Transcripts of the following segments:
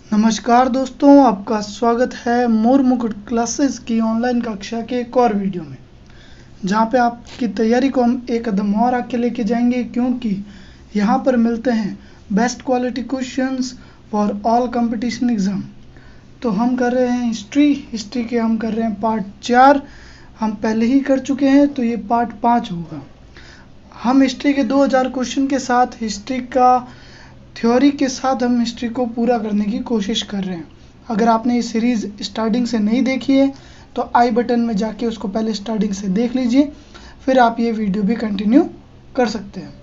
नमस्कार दोस्तों, आपका स्वागत है मोर मुकुट क्लासेस की ऑनलाइन कक्षा के एक और वीडियो में, जहां पे आपकी तैयारी को हम एक कदम और आगे लेके जाएंगे, क्योंकि यहां पर मिलते हैं best quality questions for all competition exam. तो हम कर रहे हैं हिस्ट्री के हम कर रहे हैं पार्ट 4। हम पहले ही कर चुके हैं, तो ये पार्ट 5 होगा। हम हिस्ट्री के 2000 क्वेश्चन के साथ हिस्ट्री का थ्योरी के साथ हम हिस्ट्री को पूरा करने की कोशिश कर रहे हैं। अगर आपने ये सीरीज़ स्टार्टिंग से नहीं देखी है तो आई बटन में जाके उसको पहले स्टार्टिंग से देख लीजिए, फिर आप ये वीडियो भी कंटिन्यू कर सकते हैं।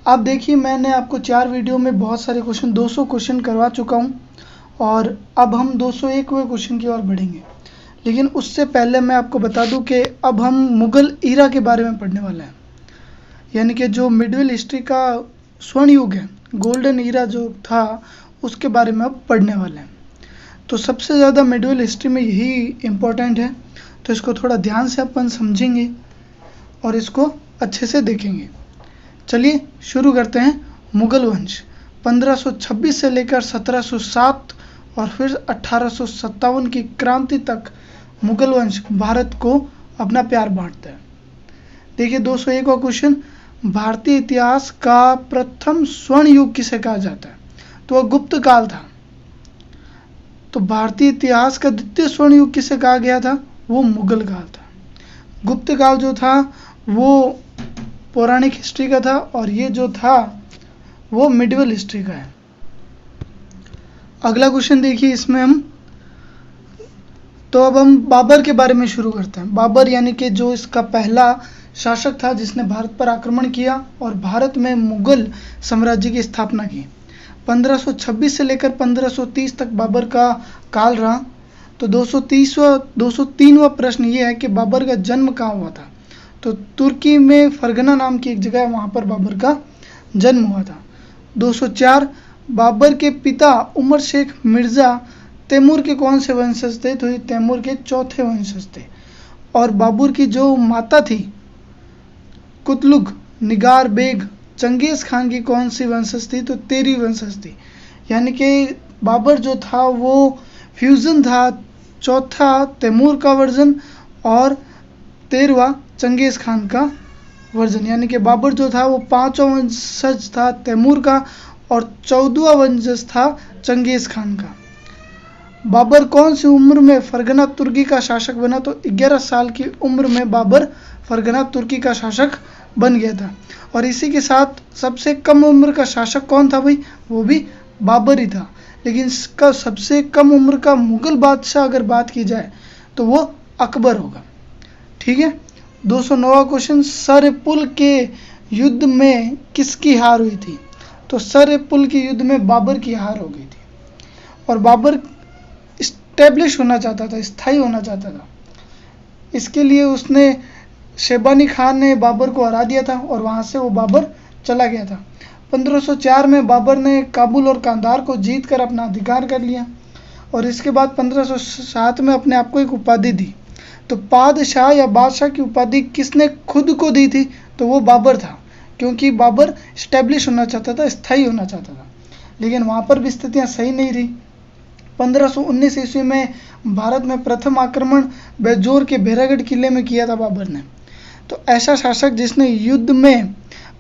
अब देखिए, मैंने आपको 4 वीडियो में बहुत सारे क्वेश्चन 200 क्वेश्चन करवा चुका हूँ और अब हम 201वें क्वेश्चन की ओर बढ़ेंगे। लेकिन उससे पहले मैं आपको बता दूं कि अब हम मुग़ल ईरा के बारे में पढ़ने वाले हैं, यानी कि जो मिडिवल हिस्ट्री का स्वर्ण युग है, गोल्डन ईरा जो था, उसके बारे में अब पढ़ने वाले हैं। तो सबसे ज़्यादा मिडिवल हिस्ट्री में यही इम्पोर्टेंट है, तो इसको थोड़ा ध्यान से अपन समझेंगे और इसको अच्छे से देखेंगे। चलिए शुरू करते हैं। मुग़ल वंश 1526 से लेकर 1707 और फिर 1857 की क्रांति तक मुग़ल वंश भारत को अपना प्यार बांटता है। देखिए 201वां क्वेश्चन, भारतीय इतिहास का प्रथम स्वर्ण युग किसे कहा जाता है? तो वह गुप्त काल था। तो भारतीय इतिहास का द्वितीय स्वर्ण युग किसे कहा गया था? वो मुग़ल काल था। गुप्त काल जो था वो पौराणिक हिस्ट्री का था और ये जो था वो मिडिवल हिस्ट्री का है। अगला क्वेश्चन देखिए, इसमें अब हम बाबर के बारे में शुरू करते हैं। बाबर यानी कि जो इसका पहला शासक था जिसने भारत पर आक्रमण किया और भारत में मुग़ल साम्राज्य की स्थापना की। 1526 से लेकर 1530 तक बाबर का काल रहा। तो 203वां प्रश्न ये है कि बाबर का जन्म कहाँ हुआ था? तो तुर्की में फरगना नाम की एक जगह है, वहाँ पर बाबर का जन्म हुआ था। 204, बाबर के पिता उमर शेख मिर्ज़ा तैमूर के कौन से वंशज थे? तो ये तैमूर के चौथे वंशज थे। और बाबर की जो माता थी कुतलुग निगार बेग चंगेज़ खान की कौन सी वंशज थी? तो 13वीं वंशज थी। यानी कि बाबर जो था वो फ्यूज़न था, चौथा तैमूर का वर्जन और 13वां चंगेज़ खान का वर्जन। यानी कि बाबर जो था वो 5वां वंशज था तैमूर का और 14वां वंशज था चंगेज़ खान का। बाबर कौन सी उम्र में फरगना तुर्की का शासक बना? तो 11 साल की उम्र में बाबर फरगना तुर्की का शासक बन गया था। और इसी के साथ सबसे कम उम्र का शासक कौन था भाई? वो भी बाबर ही था। लेकिन इसका सबसे कम उम्र का मुग़ल बादशाह अगर बात की जाए तो वो अकबर होगा। ठीक है। 209वां क्वेश्चन, सरपुल के युद्ध में किसकी हार हुई थी? तो सरपुल के युद्ध में बाबर की हार हो गई थी। और बाबर स्टैब्लिश होना चाहता था, स्थायी होना चाहता था। इसके लिए उसने शेबानी खान ने बाबर को हरा दिया था और वहाँ से वो बाबर चला गया था। 1504 में बाबर ने काबुल और कांधार को जीत कर अपना अधिकार कर लिया और इसके बाद 1507 में अपने आप को एक उपाधि दी। तो पादशाह या बादशाह की उपाधि किसने खुद को दी थी? तो वो बाबर था, क्योंकि बाबर स्टैब्लिश होना चाहता था, स्थायी होना चाहता था। लेकिन वहाँ पर भी स्थितियाँ सही नहीं रही। 1519 ईस्वी में भारत में प्रथम आक्रमण बेजोर के भेरागढ़ किले में किया था बाबर ने। तो ऐसा शासक जिसने युद्ध में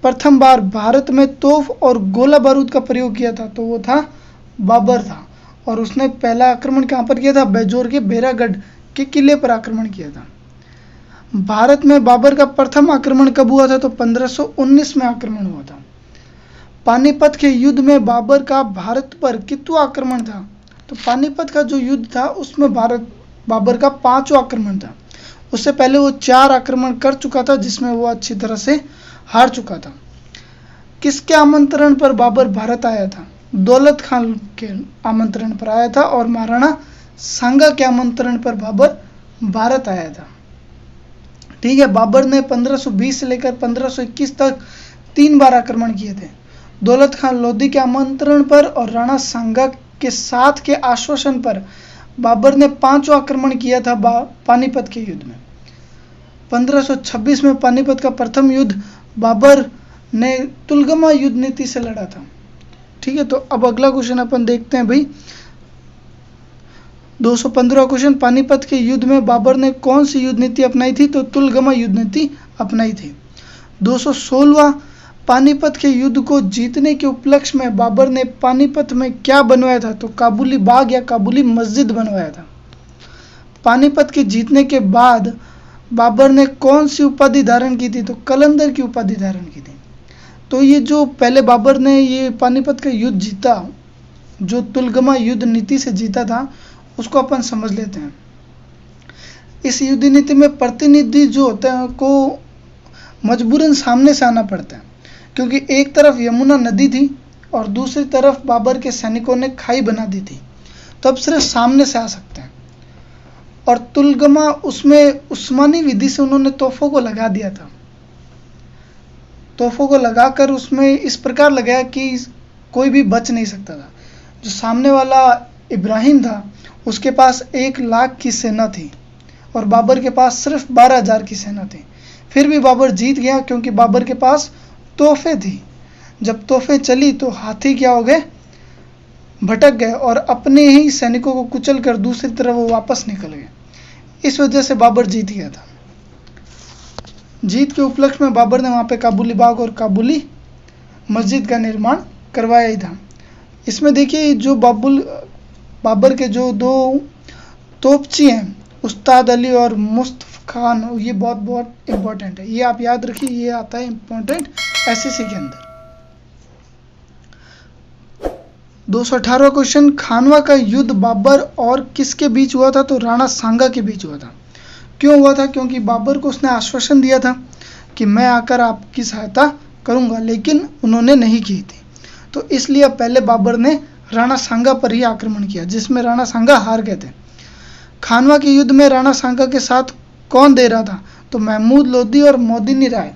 प्रथम बार भारत में तोप और गोला बारूद का प्रयोग किया था तो वो था बाबर था। और उसने पहला आक्रमण कहाँ पर किया था? बेजोर के भेरागढ़ के किले पर आक्रमण किया था। भारत में बाबर का प्रथम आक्रमण कब हुआ था? तो 1519 में आक्रमण हुआ था। पानीपत के युद्ध में बाबर का भारत पर कितवां आक्रमण था? तो पानीपत का जो युद्ध था उसमें बाबर का 5वां आक्रमण था। उससे पहले वो 4 आक्रमण कर चुका था जिसमें वो अच्छी तरह से हार चुका था। किसके आमंत्रण पर बाबर भारत आया था? दौलत खान के आमंत्रण पर आया था और महाराणा सांगा के आमंत्रण पर बाबर भारत आया था। ठीक है। बाबर ने 1520 से लेकर 1521 तक 3 बार आक्रमण किए थे। दौलत खान लोधी के आमंत्रण पर और राणा सांगा के साथ के आश्वासन पर बाबर ने 5वां आक्रमण किया था पानीपत के युद्ध में। 1526 में पानीपत का प्रथम युद्ध बाबर ने तुलगमा युद्ध नीति से लड़ा था। ठीक है, तो अब अगला क्वेश्चन अपन देखते हैं भाई। 215 क्वेश्चन, पानीपत के युद्ध में बाबर ने कौन सी युद्ध नीति अपनाई थी? तो तुलगमा युद्ध नीति अपनाई थी। 216, पानीपत के युद्ध को जीतने के उपलक्ष्य में बाबर ने पानीपत में क्या बनवाया था? तो काबुली बाग या काबुली मस्जिद बनवाया था। पानीपत के जीतने के बाद बाबर ने कौन सी उपाधि धारण की थी? तो कलंदर की उपाधि धारण की थी। तो ये जो पहले बाबर ने ये पानीपत का युद्ध जीता, जो तुलगमा युद्ध नीति से जीता था, उसको अपन समझ लेते हैं। इस युद्ध नीति में प्रतिनिधि जो होते हैं को मजबूरन सामने से आना पड़ता है, क्योंकि एक तरफ यमुना नदी थी और दूसरी तरफ बाबर के सैनिकों ने खाई बना दी थी, तो अब सिर्फ सामने से आ सकते हैं। और तुलगमा उसमें उस्मानी विधि से उन्होंने तोपों को लगा दिया था। तोपों को लगाकर उसमें इस प्रकार लगाया कि कोई भी बच नहीं सकता था। जो सामने वाला इब्राहिम था उसके पास 1 लाख की सेना थी और बाबर के पास सिर्फ 12,000 की सेना थी। फिर भी बाबर जीत गया क्योंकि बाबर के पास तोहफे थी। जब तोहफे चली तो हाथी क्या हो गए? भटक गए और अपने ही सैनिकों को कुचल कर दूसरी तरफ वो वापस निकल गए। इस वजह से बाबर जीत गया था। जीत के उपलक्ष्य में बाबर ने वहाँ पे काबुली बाग और काबुली मस्जिद का निर्माण करवाया ही था। इसमें देखिए जो बाबर के जो 2 तोपची हैं, उस्ताद अली और मुस्तफ़ा खान, ये बहुत इम्पोर्टेंट है। ये आप याद रखिए, ये आता है इम्पोर्टेंट एसएससी के अंदर। 218 क्वेश्चन, खानवा का युद्ध बाबर और किसके बीच हुआ था? तो राणा सांगा के बीच हुआ था। क्यों हुआ था? क्योंकि बाबर को उसने आश्वासन दिया था कि मैं आकर आपकी सहायता करूंगा, लेकिन उन्होंने नहीं की थी। तो इसलिए पहले बाबर ने राणा सांगा पर ही आक्रमण किया, जिसमें राणा सांगा हार गए थे। खानवा के युद्ध में राणा सांगा के साथ कौन दे रहा था? तो महमूद लोदी और मोदिनी राय,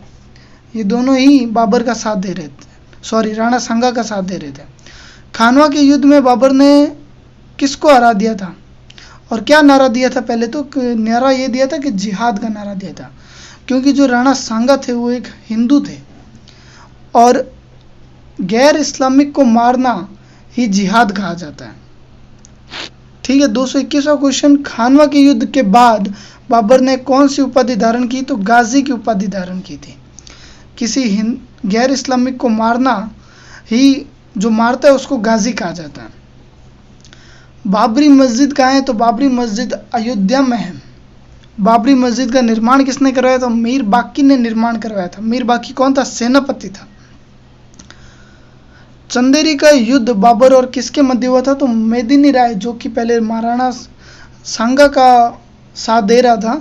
ये दोनों ही बाबर का साथ दे रहे थे, राणा सांगा का साथ दे रहे थे। खानवा के युद्ध में बाबर ने किसको हरा दिया था और क्या नारा दिया था? पहले तो नारा ये दिया था कि जिहाद का नारा दिया था, क्योंकि जो राणा सांगा थे वो एक हिंदू थे और गैर इस्लामिक को मारना ही जिहाद कहा जाता है। ठीक है। 221वां क्वेश्चन, खानवा के युद्ध के बाद बाबर ने कौन सी उपाधि धारण की? तो गाजी की उपाधि धारण की थी। किसी गैर इस्लामिक को मारना ही, जो मारता है उसको गाजी कहा जाता है। बाबरी मस्जिद कहाँ है? तो बाबरी मस्जिद अयोध्या में है। बाबरी मस्जिद का निर्माण किसने करवाया था? मीर बाकी ने निर्माण करवाया था। मीर बाकी कौन था? सेनापति था। चंदेरी का युद्ध बाबर और किसके मध्य हुआ था? तो मेदिनी राय, जो कि पहले महाराणा सांगा का साथ दे रहा था,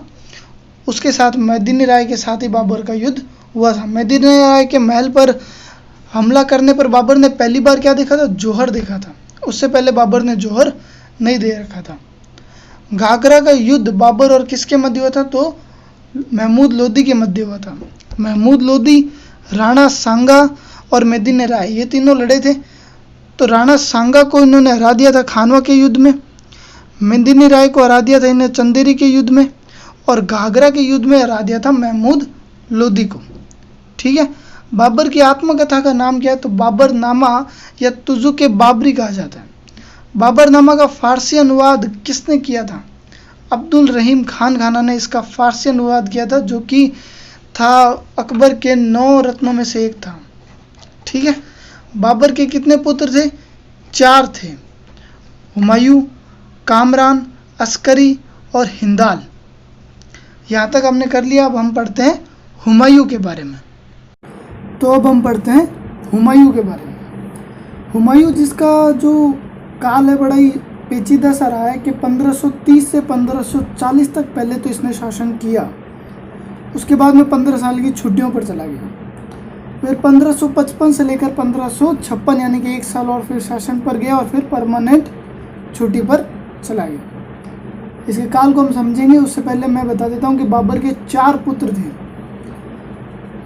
उसके साथ मेदिनी राय के साथ ही बाबर का युद्ध हुआ था। मेदिनी राय के महल पर हमला करने पर बाबर ने पहली बार क्या देखा था? जौहर देखा था। उससे पहले बाबर ने जौहर नहीं दे रखा था। घाघरा का युद्ध बाबर और किसके मध्य हुआ था? तो महमूद लोदी के मध्य हुआ था। महमूद लोदी, राणा सांगा और मेदिनी राय, ये तीनों लड़े थे। तो राणा सांगा को इन्होंने हरा दिया था खानवा के युद्ध में, मेदिनी राय को हरा दिया था इन्हें चंदेरी के युद्ध में, और घाघरा के युद्ध में हरा दिया था महमूद लोदी को। ठीक है। बाबर की आत्मकथा का नाम क्या है? तो बाबर नामा या तुजुक बाबरी कहा जाता है। बाबर नामा का फारसी अनुवाद किसने किया था? अब्दुल रहीम खान खाना ने इसका फारसी अनुवाद किया था, जो कि था अकबर के 9 रत्नों में से एक था। ठीक है। बाबर के कितने पुत्र थे? 4 थे, हुमायूं, कामरान, अस्करी और हिंदाल। यहाँ तक हमने कर लिया। अब हम पढ़ते हैं हुमायूं के बारे में। तो अब हम पढ़ते हैं हुमायूं के बारे में। हुमायूं, जिसका जो काल है बड़ा ही पेचीदा सा रहा है कि 1530 से 1540 तक पहले तो इसने शासन किया, उसके बाद में 15 साल की छुट्टियों पर चला गया। फिर 1555 से लेकर 1556 यानी कि 1 साल और फिर शासन पर गया और फिर परमानेंट छुट्टी पर चला गया। इसके काल को हम समझेंगे, उससे पहले मैं बता देता हूँ कि बाबर के 4 पुत्र थे।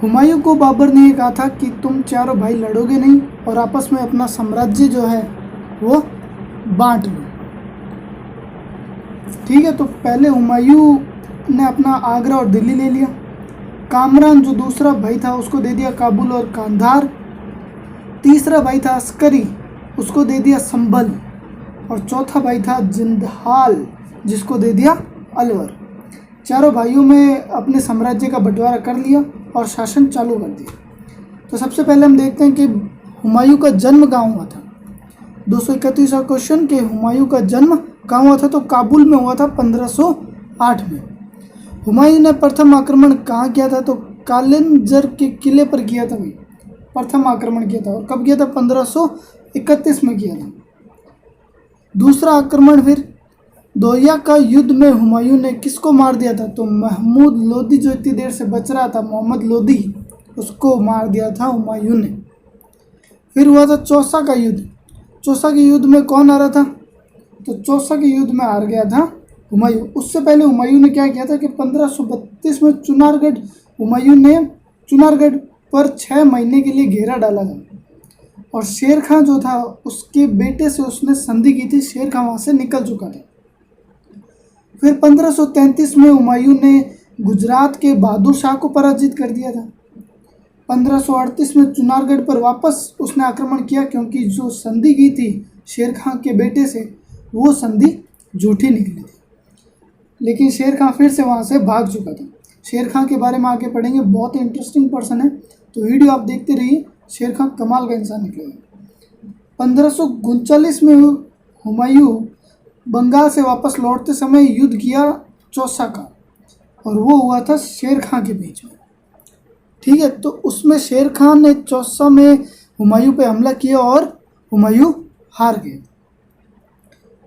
हुमायूं को बाबर ने ये कहा था कि तुम चारों भाई लड़ोगे नहीं और आपस में अपना साम्राज्य जो है वो बांट लो। ठीक है। तो पहले हुमायूं ने अपना आगरा और दिल्ली ले लिया। कामरान जो दूसरा भाई था उसको दे दिया काबुल और कांधार। तीसरा भाई था अस्करी, उसको दे दिया संभल। और चौथा भाई था जिंदहाल, जिसको दे दिया अलवर। चारों भाइयों में अपने साम्राज्य का बंटवारा कर लिया और शासन चालू कर दिया। तो सबसे पहले हम देखते हैं कि हुमायूं का जन्म कहाँ हुआ था। 231वां क्वेश्चन कि हुमायूं का जन्म कहाँ हुआ था, तो काबुल में हुआ था 1508 में। हुमायूं ने प्रथम आक्रमण कहाँ किया था, तो कालिंजर के किले पर किया था भाई, प्रथम आक्रमण किया था। और कब किया था, 1531 में किया था। दूसरा आक्रमण फिर दोया का युद्ध में हुमायूं ने किसको मार दिया था, तो महमूद लोदी जो इतनी देर से बच रहा था, मोहम्मद लोदी, उसको मार दिया था हुमायूं ने। फिर हुआ था चौसा का युद्ध। चौसा के युद्ध में कौन आ रहा था, तो चौसा के युद्ध में हार गया था हुमायूं। उससे पहले हुमायूं ने क्या किया था कि 1532 में हुमायूं ने चुनारगढ़ पर 6 महीने के लिए घेरा डाला था। और शेर खां जो था उसके बेटे से उसने संधि की थी, शेर खां वहाँ से निकल चुका था। फिर 1533 में हुमायूं ने गुजरात के बहादुर शाह को पराजित कर दिया था। 1538 में चुनारगढ़ पर वापस उसने आक्रमण किया, क्योंकि जो संधि की थी शेर खां के बेटे से, वो संधि झूठी निकली थी। लेकिन शेर खां फिर से वहाँ से भाग चुका था। शेर खां के बारे में आगे पढ़ेंगे, बहुत ही इंटरेस्टिंग पर्सन है, तो वीडियो आप देखते रहिए। शेर खां कमाल का इंसान निकलेगा। 1539 में हुमायूं बंगाल से वापस लौटते समय युद्ध किया चौसा का, और वो हुआ था शेर खां के बीच में। ठीक है, तो उसमें शेर खान ने चौसा में हुमायूं पे हमला किया और हुमायूं हार गए।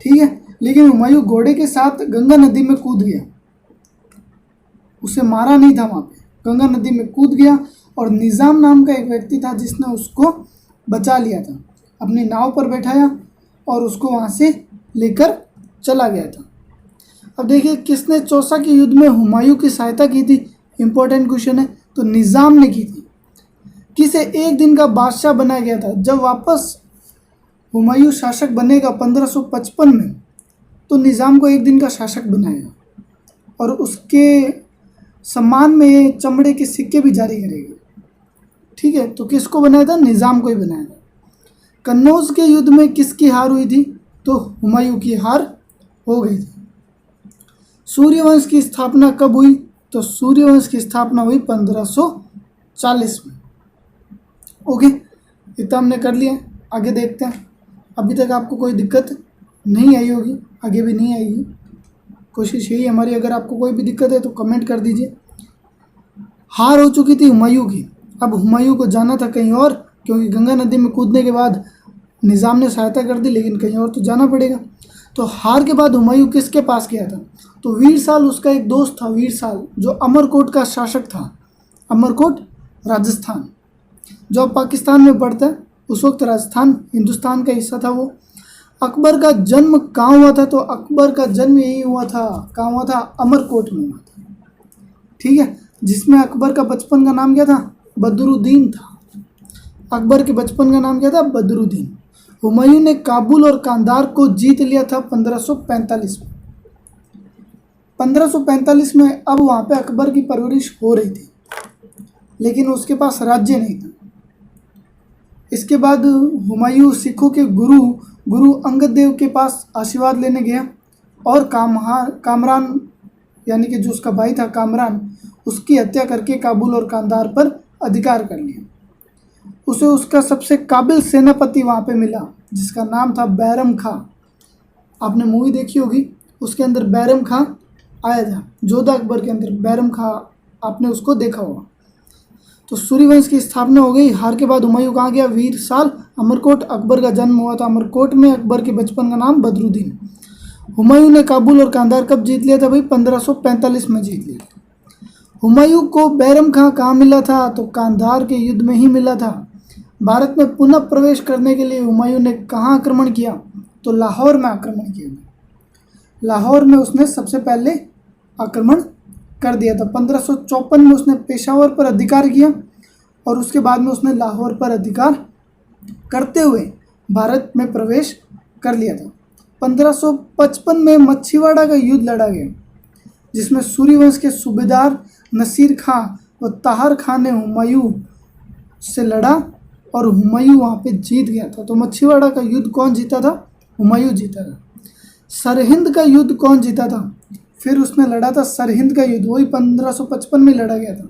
ठीक है, लेकिन हुमायूं घोड़े के साथ गंगा नदी में कूद गया, उसे मारा नहीं था वहाँ पे, गंगा नदी में कूद गया। और निज़ाम नाम का एक व्यक्ति था जिसने उसको बचा लिया था, अपनी नाव पर बैठाया और उसको वहाँ से लेकर चला गया था। अब देखिए किसने चौसा के युद्ध में हुमायूं की सहायता की थी, इंपॉर्टेंट क्वेश्चन है। तो निज़ाम ने की थी। किसे एक दिन का बादशाह बनाया गया था। जब वापस हुमायूं शासक बनेगा 1555 में, तो निज़ाम को एक दिन का शासक बनाएगा और उसके सम्मान में चमड़े के सिक्के भी जारी करेगा। ठीक है, तो किसको बनाया था, निज़ाम को ही बनाया था। कन्नौज के युद्ध में किसकी हार हुई थी, तो हुमायूं की हार हो गई थी। सूर्यवंश की स्थापना कब हुई, तो सूर्यवंश की स्थापना हुई 1540 में। ओके, इतना हमने कर लिया, आगे देखते हैं। अभी तक आपको कोई दिक्कत नहीं आई होगी, आगे भी नहीं आएगी, कोशिश यही हमारी। अगर आपको कोई भी दिक्कत है तो कमेंट कर दीजिए। हार हो चुकी थी हुमायूं की, अब हुमायूं को जाना था कहीं और, क्योंकि गंगा नदी में कूदने के बाद निज़ाम ने सहायता कर दी, लेकिन कहीं और तो जाना पड़ेगा। तो हार के बाद हुमायूं किसके पास गया था, तो वीरसाल उसका एक दोस्त था, वीरसाल जो अमरकोट का शासक था। अमरकोट राजस्थान, जो पाकिस्तान में पड़ता है, उस वक्त राजस्थान हिंदुस्तान का हिस्सा था वो। अकबर का जन्म कहाँ हुआ था, तो अकबर का जन्म यही हुआ था, कहाँ हुआ था, अमरकोट में हुआ था। ठीक है, जिसमें अकबर का बचपन का नाम क्या था, बदरुद्दीन था। अकबर के बचपन का नाम क्या था, बदरुद्दीन। हुमायूं ने काबुल और कांधार को जीत लिया था 1545 में। 1545 में अब वहाँ पे अकबर की परवरिश हो रही थी, लेकिन उसके पास राज्य नहीं था। इसके बाद हुमायूं सिखों के गुरु अंगद देव के पास आशीर्वाद लेने गया और कामरान यानी कि जो उसका भाई था कामरान, उसकी हत्या करके काबुल और कांधार पर अधिकार कर लिया। उसे उसका सबसे काबिल सेनापति वहाँ पे मिला, जिसका नाम था बैरम खां। आपने मूवी देखी होगी, उसके अंदर बैरम खां आया था, जोधा अकबर के अंदर बैरम खां, आपने उसको देखा होगा। तो सूर्यवंश की स्थापना हो गई। हार के बाद हुमायूं कहाँ गया, वीरसाल, अमरकोट। अकबर का जन्म हुआ था अमरकोट में, अकबर के बचपन का नाम बदरुद्दीन। हुमायूं ने काबुल और कांधार कब जीत लिया था भाई, 1545 में जीत लिया। हुमायूं को बैरम खां कहाँ मिला था, तो कांधार के युद्ध में ही मिला था। भारत में पुनः प्रवेश करने के लिए हुमायूं ने कहाँ आक्रमण किया, तो लाहौर में आक्रमण किया। लाहौर में उसने सबसे पहले आक्रमण कर दिया था। 1554 में उसने पेशावर पर अधिकार किया और उसके बाद में उसने लाहौर पर अधिकार करते हुए भारत में प्रवेश कर लिया था। 1555 में मच्छीवाड़ा का युद्ध लड़ा गया, जिसमें सूर्यवंश के सूबेदार नसीर खां और ताहर खान ने हुमायूं से लड़ा और हुमायूं वहाँ पे जीत गया था। तो मच्छीवाड़ा का युद्ध कौन जीता था? हुमायूं जीता था। सरहिंद का युद्ध कौन जीता था? फिर उसने लड़ा था सरहिंद का युद्ध, वही 1555 में लड़ा गया था।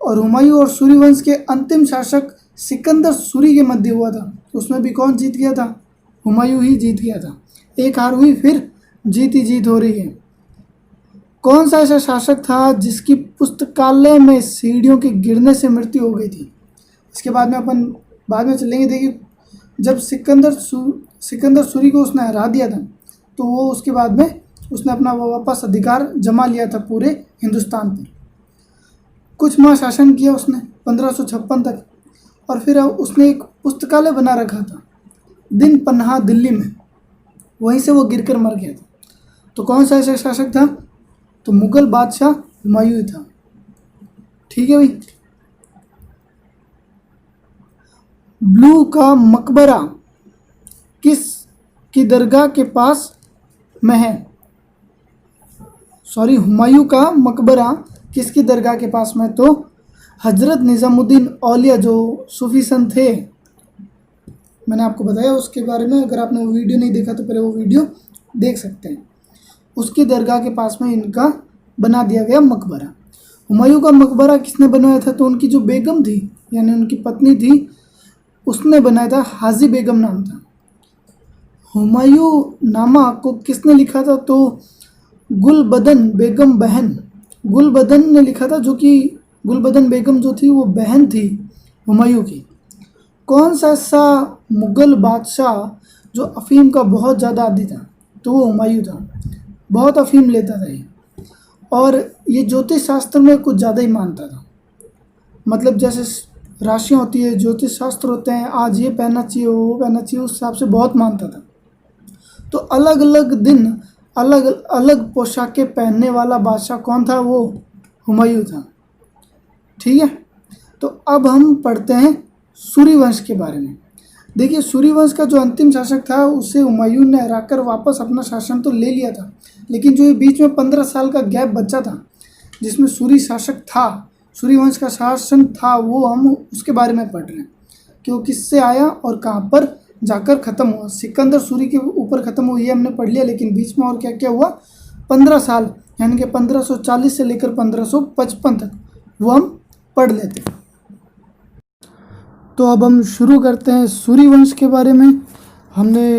और हुमायूं और सूर्यवंश के अंतिम शासक सिकंदर सूरी के मध्य हुआ था, उसमें भी कौन जीत गया था? हुमायूं ही जीत गया था। एक हार हुई, फिर जीत ही जीत हो रही है। कौन सा ऐसा शासक था जिसकी पुस्तकालय में सीढ़ियों के गिरने से मृत्यु हो गई थी? इसके बाद में अपन बाद में चलेंगे। देखिए, जब सिकंदर सूरी को उसने हरा दिया था, तो वो उसके बाद में उसने अपना वापस अधिकार जमा लिया था पूरे हिंदुस्तान पर। कुछ माह शासन किया उसने 1556 तक, और फिर उसने एक पुस्तकालय बना रखा था दिन पन्हा दिल्ली में, वहीं से वो गिरकर मर गया था। तो कौन सा ऐसा शासक था? तो मुगल बादशाह हुमायूं ही था। ठीक है भाई। ब्लू का मकबरा किस की दरगाह के पास में है? सॉरी, हुमायूं का मकबरा किसकी दरगाह के पास में? तो हजरत निज़ामुद्दीन औलिया जो सूफी संत थे, मैंने आपको बताया उसके बारे में। अगर आपने वो वीडियो नहीं देखा तो पहले वो वीडियो देख सकते हैं। उसकी दरगाह के पास में इनका बना दिया गया मकबरा। हुमायूं का मकबरा किसने बनवाया था? तो उनकी जो बेगम थी, यानी उनकी पत्नी थी, उसने बनाया था। हाजी बेगम नाम था। हुमायूं नामा को किसने लिखा था? तो गुलबदन बेगम बहन, गुलबदन ने लिखा था, जो कि गुलबदन बेगम जो थी वो बहन थी हुमायूं की। कौन सा ऐसा मुगल बादशाह जो अफीम का बहुत ज़्यादा आदी था? तो वो हुमायूं था। बहुत अफीम लेता था ये, और ये ज्योतिष शास्त्र में कुछ ज़्यादा ही मानता था। मतलब जैसे राशियाँ होती है, ज्योतिष शास्त्र होते हैं, आज ये पहनना चाहिए, वो पहनना चाहिए, उस हिसाब से बहुत मानता था। तो अलग अलग दिन अलग अलग पोशाकें पहनने वाला बादशाह कौन था? वो हुमायूं था। ठीक है। तो अब हम पढ़ते हैं सूर्यवंश के बारे में। देखिए, सूर्यवंश का जो अंतिम शासक था, उसे हुमायूं ने हराकर वापस अपना शासन तो ले लिया था, लेकिन जो ये बीच में 15 साल का गैप बचा था जिसमें सूर्य शासक था, सूर्यवंश का शासन था, वो हम उसके बारे में पढ़ रहे हैं कि वो किससे आया और कहाँ पर जाकर ख़त्म हुआ। सिकंदर सूरी के ऊपर ख़त्म हुआ, ये हमने पढ़ लिया, लेकिन बीच में और क्या क्या हुआ? 15 साल, यानी कि 1540 से लेकर 1555 तक, वो हम पढ़ लेते हैं। तो अब हम शुरू करते हैं सूर्यवंश के बारे में। हमने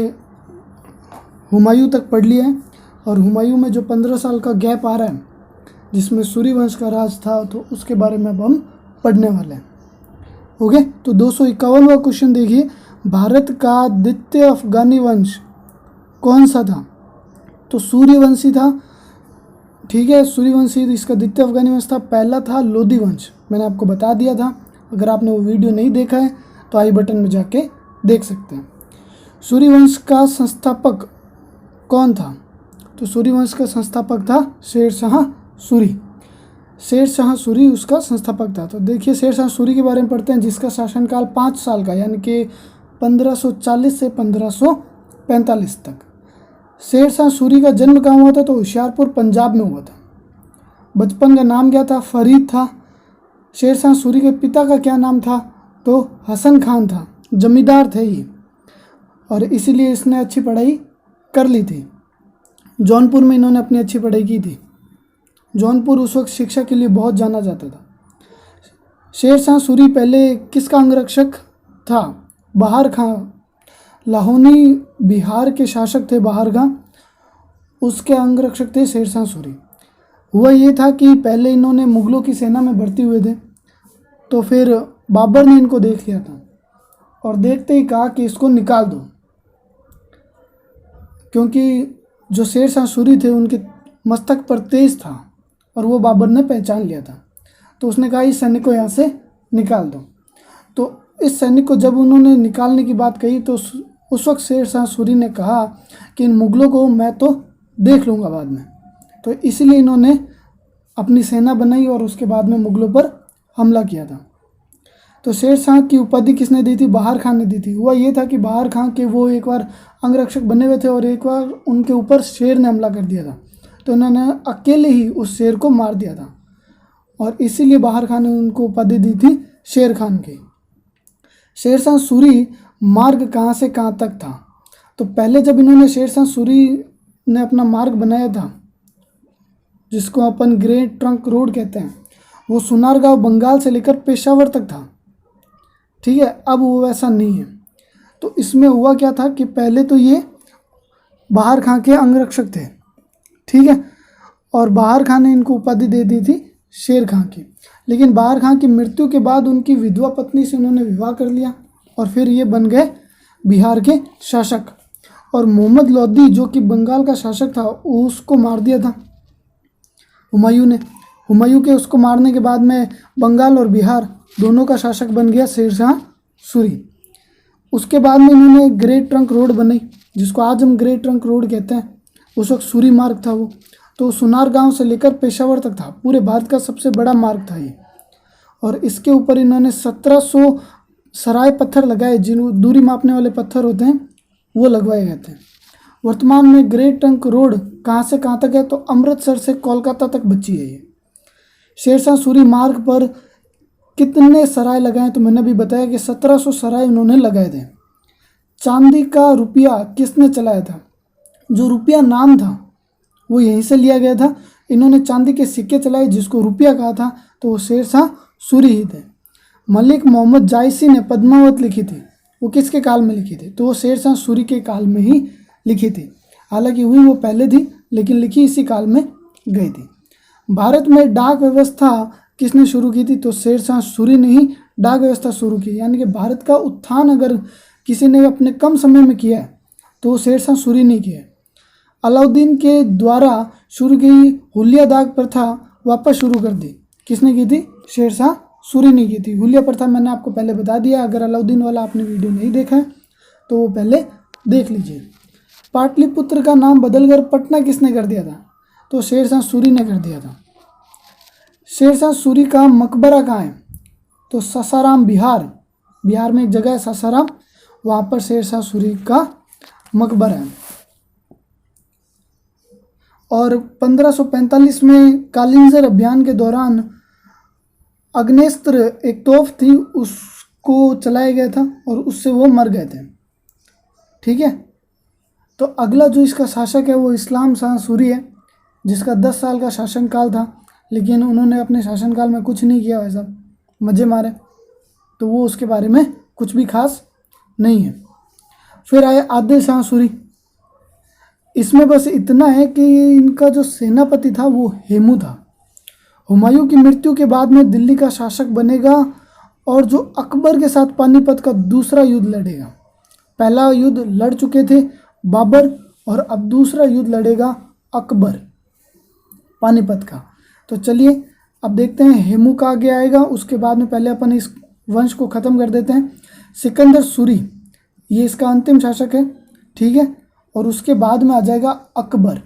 हुमायूं तक पढ़ लिया है, और हुमायूं में जो 15 साल का गैप आ रहा है जिसमें सूर्यवंश का राज था, तो उसके बारे में अब हम पढ़ने वाले हैं। ओके, तो 251वां क्वेश्चन देखिए, भारत का द्वितीय अफगानी वंश कौन सा था? तो सूर्यवंशी था। ठीक है, सूर्यवंशी इसका द्वितीय अफगानी वंश था। पहला था लोधी वंश, मैंने आपको बता दिया था। अगर आपने वो वीडियो नहीं देखा है तो आई बटन में जाके देख सकते हैं। सूर्यवंश का संस्थापक कौन था? तो सूर्यवंश का संस्थापक था शेरशाह सूरी। शेरशाह सूरी उसका संस्थापक था। तो देखिए, शेरशाह सूरी के बारे में पढ़ते हैं, जिसका शासनकाल 5 साल का, यानी कि 1540 से 1545 तक। शेरशाह सूरी का जन्म कहाँ हुआ था? तो होशियारपुर पंजाब में हुआ था। बचपन का नाम क्या था? फरीद था। शेरशाह सूरी के पिता का क्या नाम था? तो हसन खान था, जमींदार थे ये, और इसीलिए इसने अच्छी पढ़ाई कर ली थी। जौनपुर में इन्होंने अपनी अच्छी पढ़ाई की थी। जौनपुर उस वक्त शिक्षा के लिए बहुत जाना जाता था। शेरशाह सूरी पहले किसका अंगरक्षक था? बहार खां, लाहौनी बिहार के शासक थे बहार खां, उसके अंगरक्षक थे शेरशाह सूरी। हुआ ये था कि पहले इन्होंने मुगलों की सेना में भर्ती हुए थे, तो फिर बाबर ने इनको देख लिया था और देखते ही कहा कि इसको निकाल दो, क्योंकि जो शेरशाह सूरी थे उनके मस्तक पर तेज था और वो बाबर ने पहचान लिया था। तो उसने कहा इस सैनिक को यहाँ से निकाल दो। तो इस सैनिक को जब उन्होंने निकालने की बात कही, तो उस वक्त शेरशाह सूरी ने कहा कि इन मुगलों को मैं तो देख लूँगा बाद में। तो इसीलिए इन्होंने अपनी सेना बनाई और उसके बाद में मुगलों पर हमला किया था। तो शेरशाह की उपाधि किसने दी थी? बहार खान ने दी थी। हुआ ये था कि बहार खान के वो एक बार अंगरक्षक बने हुए थे और एक बार उनके ऊपर शेर ने हमला कर दिया था, तो उन्होंने अकेले ही उस शेर को मार दिया था। और इसीलिए बाबर खान ने उनको उपाधि दी थी शेर खान की। शेरशाह सूरी मार्ग कहाँ से कहाँ तक था? तो पहले जब इन्होंने शेरशाह सूरी ने अपना मार्ग बनाया था, जिसको अपन ग्रेट ट्रंक रोड कहते हैं, वो सुनारगांव बंगाल से लेकर पेशावर तक था। ठीक है, अब वो वैसा नहीं है। तो इसमें हुआ क्या था कि पहले तो ये बाबर खां के अंगरक्षक थे, ठीक है, और बाबर खां ने इनको उपाधि दे दी थी शेर खां की। लेकिन बाबर खां की मृत्यु के बाद उनकी विधवा पत्नी से उन्होंने विवाह कर लिया और फिर ये बन गए बिहार के शासक। और मोहम्मद लोदी जो कि बंगाल का शासक था, उसको मार दिया था हुमायूं ने। हुमायूं के उसको मारने के बाद में बंगाल और बिहार दोनों का शासक बन गया शेरशाह सूरी। उसके बाद में इन्होंने ग्रेट ट्रंक रोड बनाई, जिसको आज हम ग्रेट ट्रंक रोड कहते हैं। उस वक्त सूरी मार्ग था वो, तो सुनारगांव से लेकर पेशावर तक था, पूरे भारत का सबसे बड़ा मार्ग था ये। और इसके ऊपर इन्होंने 1700 सराय पत्थर लगाए, जिन दूरी मापने वाले पत्थर होते हैं वो लगवाए गए थे। वर्तमान में ग्रेट ट्रंक रोड कहाँ से कहाँ तक है? तो अमृतसर से कोलकाता तक बची है ये। शेरशाह सूरी मार्ग पर कितने सराय लगाए? तो मैंने भी बताया कि 1700 सराय उन्होंने लगाए थे। चांदी का रुपया किसने चलाया था? जो रुपया नाम था वो यहीं से लिया गया था। इन्होंने चांदी के सिक्के चलाए, जिसको रुपया कहा था, तो वो शेरशाह सूरी ही थे। मलिक मोहम्मद जायसी ने पद्मावत लिखी थी, वो किसके काल में लिखी थी? तो वो शेरशाह सूरी के काल में ही लिखी थी। हालांकि हुई वो पहले थी, लेकिन लिखी इसी काल में गई थी। भारत में डाक व्यवस्था किसने शुरू की थी? तो शेरशाह सूरी ने ही डाक व्यवस्था शुरू की। यानी कि भारत का उत्थान अगर किसी ने अपने कम समय में किया है तो वो शेरशाह सूरी ने किया है। अलाउद्दीन के द्वारा शुरू की हुलिया दाग प्रथा वापस शुरू कर दी, किसने की थी? शेरशाह सूरी ने की थी। हुलिया प्रथा मैंने आपको पहले बता दिया, अगर अलाउद्दीन वाला आपने वीडियो नहीं देखा है तो वो पहले देख लीजिए। पाटलिपुत्र का नाम बदलकर पटना किसने कर दिया था? तो शेरशाह सूरी ने कर दिया था। शेरशाह सूरी का मकबरा कहाँ है? तो सासाराम, बिहार। बिहार में एक जगह है सासाराम, वहाँ पर शेरशाह सूरी का मकबरा है। और 1545 में कालिंजर अभियान के दौरान अग्नेस्त्र एक तोप थी, उसको चलाया गया था और उससे वो मर गए थे। ठीक है, तो अगला जो इसका शासक है वो इस्लाम शाह सूरी है, जिसका 10 साल का शासनकाल था, लेकिन उन्होंने अपने शासनकाल में कुछ नहीं किया, वैसा मजे मारे, तो वो उसके बारे में कुछ भी खास नहीं है। फिर आए आदिल शाह सूरी। इसमें बस इतना है कि इनका जो सेनापति था वो हेमू था। हुमायूं की मृत्यु के बाद में दिल्ली का शासक बनेगा और जो अकबर के साथ पानीपत का दूसरा युद्ध लड़ेगा। पहला युद्ध लड़ चुके थे बाबर और अब दूसरा युद्ध लड़ेगा अकबर पानीपत का। तो चलिए अब देखते हैं हेमू का आगे आएगा, उसके बाद में पहले अपन इस वंश को ख़त्म कर देते हैं। सिकंदर सूरी, ये इसका अंतिम शासक है, ठीक है, और उसके बाद में आ जाएगा अकबर,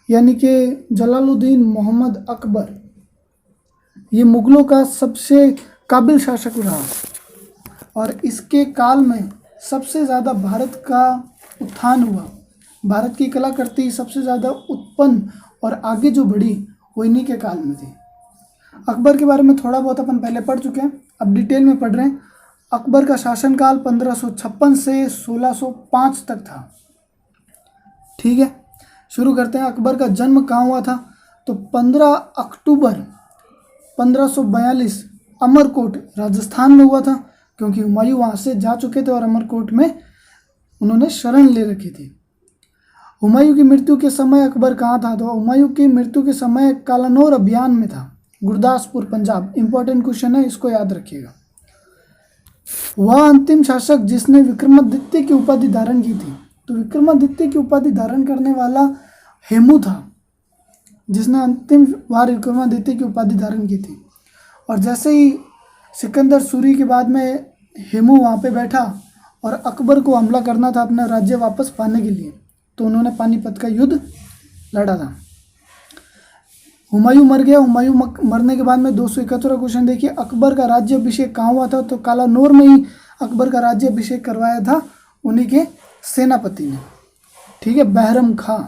यानी कि जलालुद्दीन मोहम्मद अकबर। ये मुगलों का सबसे काबिल शासक रहा और इसके काल में सबसे ज़्यादा भारत का उत्थान हुआ। भारत की कलाकृति सबसे ज़्यादा उत्पन्न और आगे जो बढ़ी वो इन्हीं के काल में थी। अकबर के बारे में थोड़ा बहुत अपन पहले पढ़ चुके हैं, अब डिटेल में पढ़ रहे हैं। अकबर का शासनकाल 1556 से 1605 तक था। ठीक है, शुरू करते हैं। अकबर का जन्म कहाँ हुआ था? तो 15 अक्टूबर 1542 अमरकोट राजस्थान में हुआ था, क्योंकि हुमायूं वहाँ से जा चुके थे और अमरकोट में उन्होंने शरण ले रखी थी। हुमायूं की मृत्यु के समय अकबर कहाँ था? तो हुमायूं की मृत्यु के समय कालानौर अभियान में था, गुरदासपुर पंजाब। इंपॉर्टेंट क्वेश्चन है, इसको याद रखिएगा। वह अंतिम शासक जिसने विक्रमादित्य की उपाधि धारण की थी। तो विक्रमादित्य की उपाधि धारण करने वाला हेमू था, जिसने अंतिम बार विक्रमादित्य की उपाधि धारण की थी। और जैसे ही सिकंदर सूरी के बाद में हेमू वहाँ पे बैठा और अकबर को हमला करना था अपना राज्य वापस पाने के लिए, तो उन्होंने पानीपत का युद्ध लड़ा था। हुमायूं मर गया। हुमायूं मरने के बाद में 271 क्वेश्चन देखिए, अकबर का राज्य अभिषेक कहाँ हुआ था? तो कालानौर में ही अकबर का राज्य अभिषेक करवाया था उन्हीं के सेनापति ने, ठीक है, बहरम खां।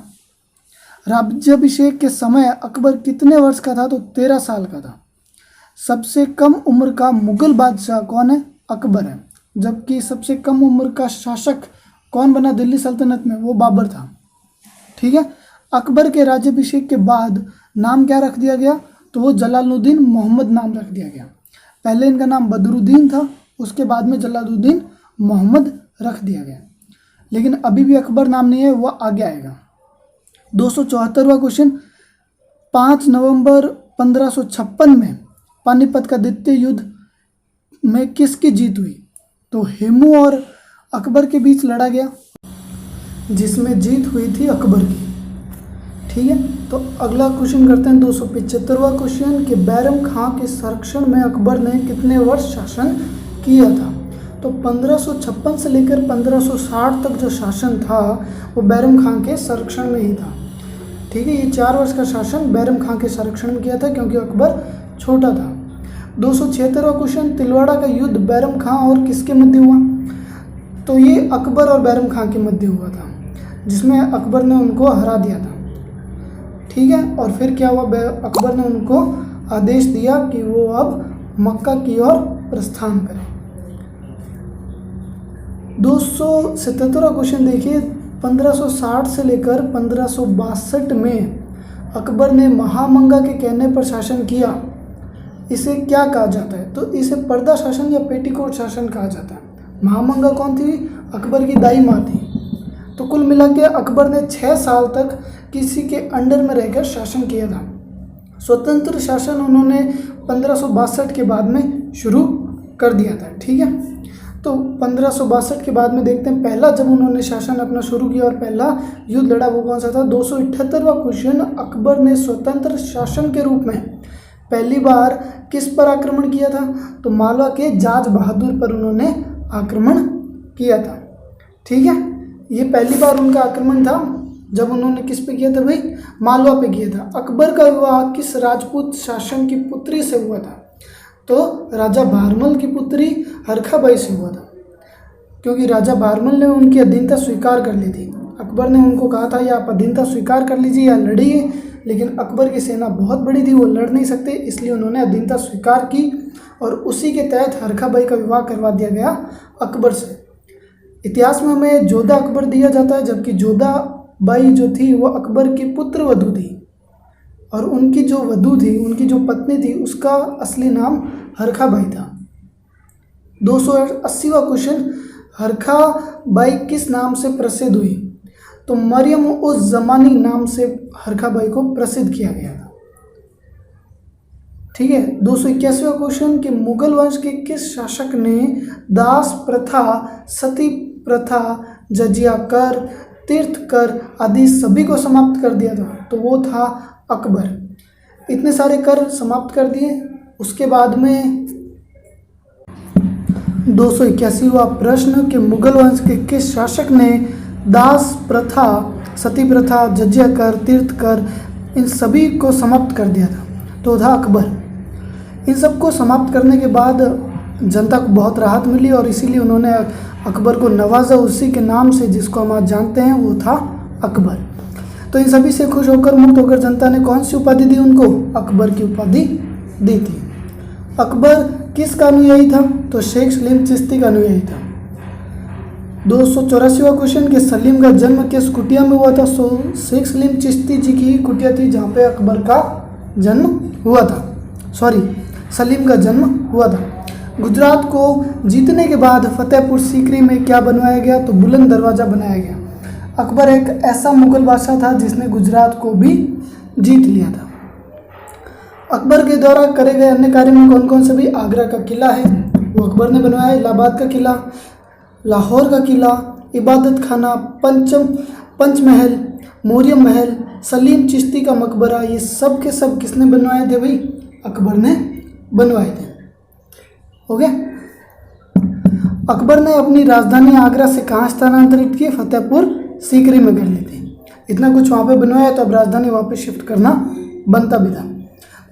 राज्याभिषेक के समय अकबर कितने वर्ष का था? तो 13 साल का था। सबसे कम उम्र का मुगल बादशाह कौन है? अकबर है। जबकि सबसे कम उम्र का शासक कौन बना दिल्ली सल्तनत में? वो बाबर था। ठीक है। अकबर के राज्याभिषेक के बाद नाम क्या रख दिया गया? तो वो जलालुद्दीन मोहम्मद नाम रख दिया गया। पहले इनका नाम बदरुद्दीन था, उसके बाद में जलालुद्दीन मोहम्मद रख दिया गया। लेकिन अभी भी अकबर नाम नहीं है, वो आगे आएगा। 274वां क्वेश्चन, 5 नवंबर 1556 में पानीपत का द्वितीय युद्ध में किसकी जीत हुई? तो हेमू और अकबर के बीच लड़ा गया, जिसमें जीत हुई थी अकबर की। ठीक है। तो अगला क्वेश्चन करते हैं 275वां क्वेश्चन कि बैरम खां के संरक्षण में अकबर ने कितने वर्ष शासन किया था? तो 1556 से लेकर 1560 तक जो शासन था वो बैरम खां के संरक्षण में ही था। ठीक है। ये 4 वर्ष का शासन बैरम खां के संरक्षण में किया था, क्योंकि अकबर छोटा था। 276वां क्वेश्चन, तिलवाड़ा का युद्ध बैरम खां और किसके मध्य हुआ? तो ये अकबर और बैरम खां के मध्य हुआ था, जिसमें अकबर ने उनको हरा दिया था। ठीक है। और फिर क्या हुआ? अकबर ने उनको आदेश दिया कि वो अब मक्का की ओर प्रस्थान करें। 277वां क्वेश्चन देखिए, 1560 से लेकर 1562 में अकबर ने महामंगा के कहने पर शासन किया। इसे क्या कहा जाता है? तो इसे पर्दा शासन या पेटीकोट शासन कहा जाता है। महामंगा कौन थी? अकबर की दाई माँ थी। तो कुल मिला के अकबर ने 6 साल तक किसी के अंडर में रहकर शासन किया था। स्वतंत्र शासन उन्होंने 1562 के बाद में शुरू कर दिया था। ठीक है। तो 1562 के बाद में देखते हैं पहला जब उन्होंने शासन अपना शुरू किया और पहला युद्ध लड़ा वो कौन सा था? 278वां क्वेश्चन, अकबर ने स्वतंत्र शासन के रूप में पहली बार किस पर आक्रमण किया था? तो मालवा के जाज बहादुर पर उन्होंने आक्रमण किया था। ठीक है। ये पहली बार उनका आक्रमण था जब उन्होंने किस पे किया था भाई? मालवा पे किया था। अकबर का विवाह किस राजपूत शासन की पुत्री से हुआ था? तो राजा भारमल की पुत्री हरखाबाई से हुआ था, क्योंकि राजा भारमल ने उनकी अधीनता स्वीकार कर ली थी। अकबर ने उनको कहा था या आप अधीनता स्वीकार कर लीजिए या लड़िए, लेकिन अकबर की सेना बहुत बड़ी थी, वो लड़ नहीं सकते, इसलिए उन्होंने अधीनता स्वीकार की और उसी के तहत हरखाबाई का विवाह करवा दिया गया अकबर से। इतिहास में हमें जोधा अकबर दिया जाता है, जबकि जोधा बाई जो थी वो अकबर की पुत्र वधू थी और उनकी जो वधू थी, उनकी जो पत्नी थी, उसका असली नाम हरखाबाई था। 280वां क्वेश्चन, हरखाबाई किस नाम से प्रसिद्ध हुई? तो मरियम उस जमानी नाम से हरखाबाई को प्रसिद्ध किया गया था। ठीक है। 281वां क्वेश्चन कि मुगल वंश के किस शासक ने दास प्रथा, सती प्रथा, जजिया कर, तीर्थ कर आदि सभी को समाप्त कर दिया था? तो वो था अकबर। इतने सारे कर समाप्त कर दिए। उसके बाद में 281वां प्रश्न कि मुगल वंश के किस शासक ने दास प्रथा, सती प्रथा, जजिया कर, तीर्थ कर इन सभी को समाप्त कर दिया था? तो था अकबर। इन सबको समाप्त करने के बाद जनता को बहुत राहत मिली और इसीलिए उन्होंने अकबर को नवाजा उसी के नाम से, जिसको हम आज जानते हैं, वो था अकबर। तो इन सभी से खुश होकर, मुक्त होकर जनता ने कौन सी उपाधि दी उनको? अकबर की उपाधि दी थी। अकबर किसका अनुयायी था? तो शेख सलीम चिश्ती का अनुयायी था। 284वां क्वेश्चन कि सलीम का जन्म किस कुटिया में हुआ था? शेख सलीम चिश्ती जी की कुटिया थी जहाँ पे अकबर का जन्म हुआ था। सलीम का जन्म हुआ था। गुजरात को जीतने के बाद फतेहपुर सीकरी में क्या बनवाया गया? तो बुलंद दरवाज़ा बनाया गया। अकबर एक ऐसा मुगल बादशाह था जिसने गुजरात को भी जीत लिया था। अकबर के द्वारा करे गए अन्य कार्य में कौन कौन से भी? आगरा का किला है, वो अकबर ने बनवाया। इलाहाबाद का किला, लाहौर का किला, इबादत खाना, पंचमहल, मौर्य महल, सलीम चिश्ती का मकबरा, ये सब के सब किसने बनवाए थे भाई? अकबर ने बनवाए थे। हो गया। अकबर ने अपनी राजधानी आगरा से कहाँ स्थानांतरित की? फतेहपुर सीकरी में कर ली थी। इतना कुछ वहाँ पे बनवाया तो अब राजधानी वापस शिफ्ट करना बनता भी था।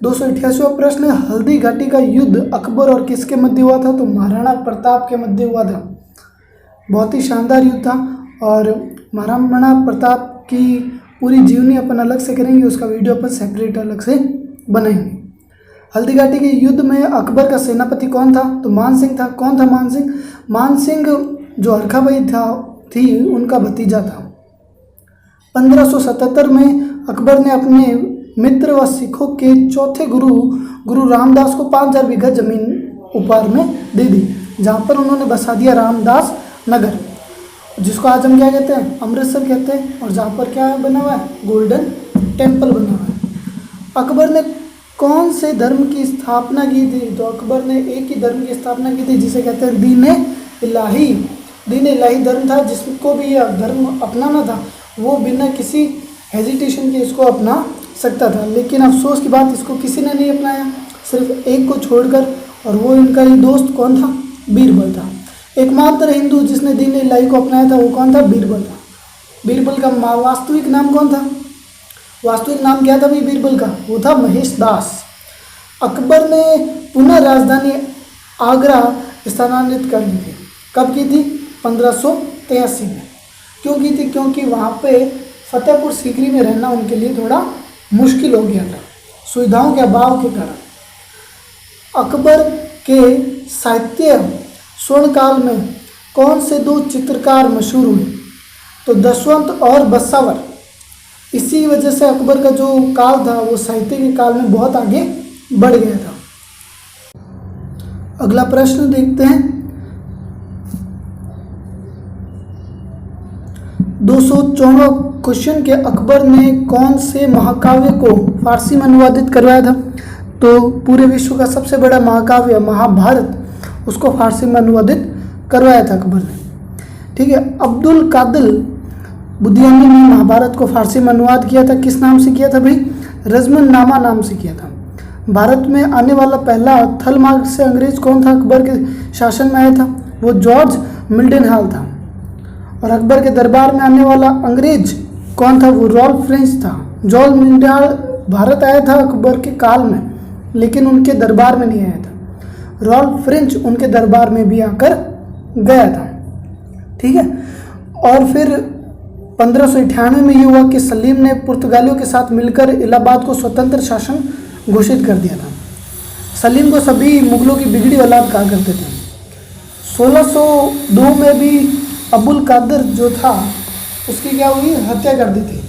288वां प्रश्न, हल्दी घाटी का युद्ध अकबर और किसके मध्य हुआ था? तो महाराणा प्रताप के मध्य हुआ था। बहुत ही शानदार युद्ध था और महाराणा प्रताप की पूरी जीवनी अपन अलग से करेंगे, उसका वीडियो अपन सेपरेट अलग से बनाएंगे। हल्दीघाटी के युद्ध में अकबर का सेनापति कौन था? तो मान सिंह था। कौन था मान सिंह? मान सिंह जो हरखाबाई थी उनका भतीजा था। 1577 में अकबर ने अपने मित्र व सिखों के चौथे गुरु रामदास को 5000 बीघा जमीन उपहार में दे दी, जहाँ पर उन्होंने बसा दिया रामदास नगर, जिसको आज हम क्या कहते हैं? अमृतसर कहते हैं। और जहाँ पर क्या बना हुआ है? गोल्डन टेम्पल बना हुआ है। अकबर ने कौन से धर्म की स्थापना की थी? तो अकबर ने एक ही धर्म की स्थापना की थी, जिसे कहते हैं दीन इलाही। दीन इलाही धर्म था, जिसको भी यह धर्म अपनाना था वो बिना किसी हेजिटेशन के इसको अपना सकता था। लेकिन अफसोस की बात, इसको किसी ने नहीं अपनाया, सिर्फ एक को छोड़कर, और वो इनका ही दोस्त कौन था? बीरबल था। एकमात्र हिंदू जिसने दीन इलाही को अपनाया था वो कौन था? बीरबल था। बीरबल का वास्तविक नाम कौन था? वास्तविक नाम क्या था भाई बीरबल का? वो था महेश दास। अकबर ने पुनः राजधानी आगरा स्थानांतरित कर दी थी। कब की थी? 1583 में। क्यों की थी? क्योंकि वहाँ पे फतेहपुर सीकरी में रहना उनके लिए थोड़ा मुश्किल हो गया था, सुविधाओं के अभाव के कारण। अकबर के साहित्य स्वर्ण काल में कौन से दो चित्रकार मशहूर हुए? तो दशवंत और बसावर। इसी वजह से अकबर का जो काल था वो साहित्य के काल में बहुत आगे बढ़ गया था। अगला प्रश्न देखते हैं। 214वां क्वेश्चन के अकबर ने कौन से महाकाव्य को फारसी में अनुवादित करवाया था? तो पूरे विश्व का सबसे बड़ा महाकाव्य महाभारत, उसको फारसी में अनुवादित करवाया था अकबर ने। ठीक है। अब्दुल कादिर बुदियानी ने महाभारत को फारसी में अनुवाद किया था। किस नाम से किया था भाई? रजमन नामा नाम से किया था। भारत में आने वाला पहला थल मार्ग से अंग्रेज कौन था? अकबर के शासन में आया था, वो जॉर्ज मिल्डनहाल था। और अकबर के दरबार में आने वाला अंग्रेज कौन था? वो रॉल्फ फ्रेंच था। जॉर्ज मिल्डनहाल भारत आया था अकबर के काल में, लेकिन उनके दरबार में नहीं आया था। रॉल्फ फ्रेंच उनके दरबार में भी आकर गया था। ठीक है। और फिर 1598 में ये हुआ कि सलीम ने पुर्तगालियों के साथ मिलकर इलाहाबाद को स्वतंत्र शासन घोषित कर दिया था। सलीम को सभी मुगलों की बिगड़ी औलाद कहा करते थे। 1602 में भी अबुल कादिर जो था उसकी क्या हुई? हत्या कर दी थी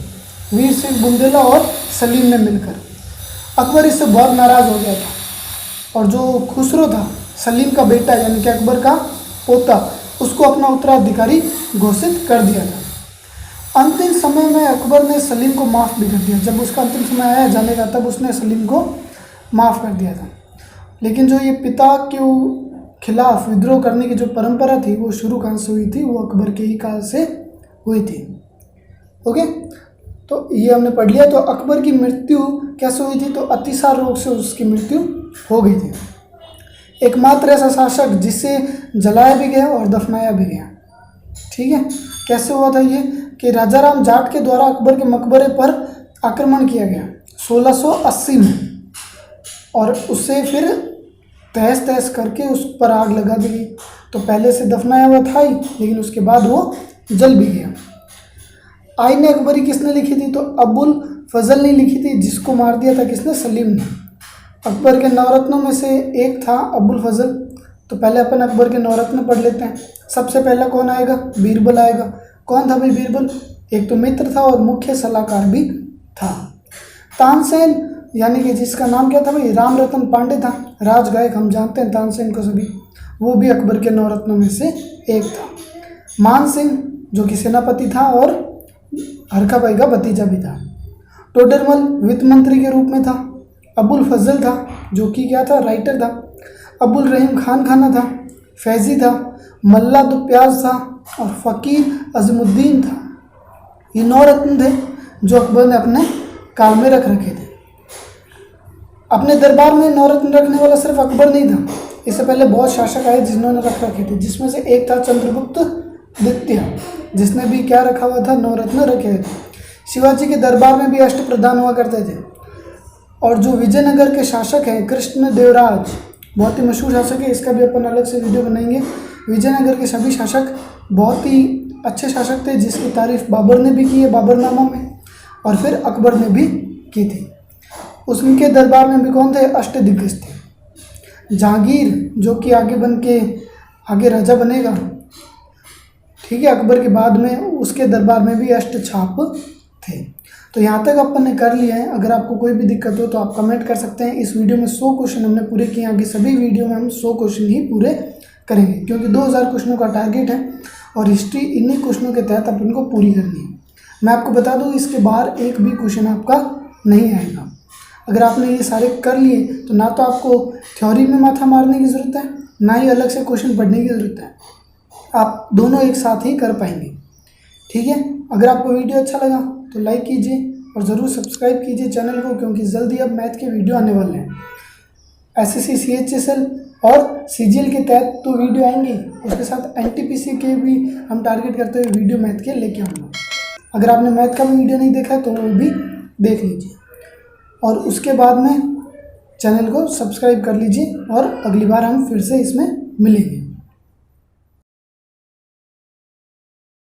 वीर सिंह बुंदेला और सलीम ने मिलकर। अकबर इससे बहुत नाराज़ हो गया था और जो खुसरो था सलीम का बेटा यानी कि अकबर का पोता, उसको अपना उत्तराधिकारी घोषित कर दिया था। अंतिम समय में अकबर ने सलीम को माफ़ भी कर दिया। जब उसका अंतिम समय आया जाने का तब उसने सलीम को माफ़ कर दिया था। लेकिन जो ये पिता के खिलाफ विद्रोह करने की जो परंपरा थी वो शुरू कहाँ से हुई थी? वो अकबर के ही काल से हुई थी। ओके, तो ये हमने पढ़ लिया। तो अकबर की मृत्यु कैसे हुई थी? तो अतिसार रोग से उसकी मृत्यु हो गई थी। एकमात्र ऐसा शासक जिसे जलाया भी गया और दफनाया भी गया। ठीक है। कैसे हुआ था ये? कि राजा राम जाट के द्वारा अकबर के मकबरे पर आक्रमण किया गया 1680 में, और उससे फिर तहस तहस करके उस पर आग लगा दी गई। तो पहले से दफनाया हुआ था ही, लेकिन उसके बाद वो जल भी गया। आईने अकबरी किसने लिखी थी? तो अबुल फजल ने लिखी थी, जिसको मार दिया था किसने? सलीम ने। अकबर के नवरत्नों में से एक था अबुल फजल। तो पहले अपन अकबर के नवरत्न पढ़ लेते हैं। सबसे पहला कौन आएगा? बीरबल आएगा। कौन था भाई बीरबल? एक तो मित्र था और मुख्य सलाहकार भी था। तानसेन यानी कि जिसका नाम क्या था भाई? राम रतन पांडे था। राजगायक हम जानते हैं तानसेन को सभी, वो भी अकबर के नवरत्नों में से एक था। मान सिंह जो कि सेनापति था और हरखाबाई का भतीजा भी था। टोडरमल वित्त मंत्री के रूप में था। अबुल फजल था जो कि क्या था? राइटर था। अबुल रहीम खान खाना था। फैजी था। मल्ला दुप्याज था और फ़कीर अज़मुद्दीन था। ये 9 रत्न थे जो अकबर ने अपने काल में रख रखे थे। अपने दरबार में 9 रत्न रखने वाला सिर्फ अकबर नहीं था, इससे पहले बहुत शासक आए जिन्होंने रख रखे थे, जिसमें से एक था चंद्रगुप्त द्वितीय, जिसने भी क्या रखा हुआ था? 9 रत्न रखे हुए थे। शिवाजी के दरबार में भी अष्टप्रधान हुआ करते थे। और जो विजयनगर के शासक हैं कृष्णदेवराज, बहुत ही मशहूर शासक है, इसका भी अपन अलग से वीडियो बनाएंगे। विजयनगर के सभी शासक बहुत ही अच्छे शासक थे, जिसकी तारीफ बाबर ने भी की है बाबरनामा में। और फिर अकबर ने भी की थी। उनके दरबार में भी कौन थे? अष्टदिग्गज थे। जहांगीर जो कि आगे राजा बनेगा, ठीक है, अकबर के बाद में, उसके दरबार में भी अष्टछाप थे। तो यहाँ तक अपन ने कर लिया है। अगर आपको कोई भी दिक्कत हो तो आप कमेंट कर सकते हैं। इस वीडियो में 100 क्वेश्चन हमने पूरे किए, आगे सभी वीडियो में हम 100 क्वेश्चन ही पूरे करेंगे, क्योंकि 2000 क्वेश्चनों का टारगेट है और हिस्ट्री इन्हीं क्वेश्चनों के तहत अपन को पूरी करनी है। मैं आपको बता दूँ, इसके बाहर एक भी क्वेश्चन आपका नहीं आएगा। अगर आपने ये सारे कर लिए तो ना तो आपको थ्योरी में माथा मारने की ज़रूरत है, ना ही अलग से क्वेश्चन पढ़ने की ज़रूरत है। आप दोनों एक साथ ही कर पाएंगे, ठीक है। अगर आपको वीडियो अच्छा लगा तो लाइक कीजिए और ज़रूर सब्सक्राइब कीजिए चैनल को, क्योंकि जल्दी अब मैथ के वीडियो आने वाले हैं। एसएससी, सीएचएसएल और सीजीएल के तहत तो वीडियो आएंगे, उसके साथ एनटीपीसी के भी हम टारगेट करते हुए वीडियो मैथ के लेके आऊँगा। अगर आपने मैथ का भी वीडियो नहीं देखा है तो वो भी देख लीजिए और उसके बाद में चैनल को सब्सक्राइब कर लीजिए और अगली बार हम फिर से इसमें मिलेंगे।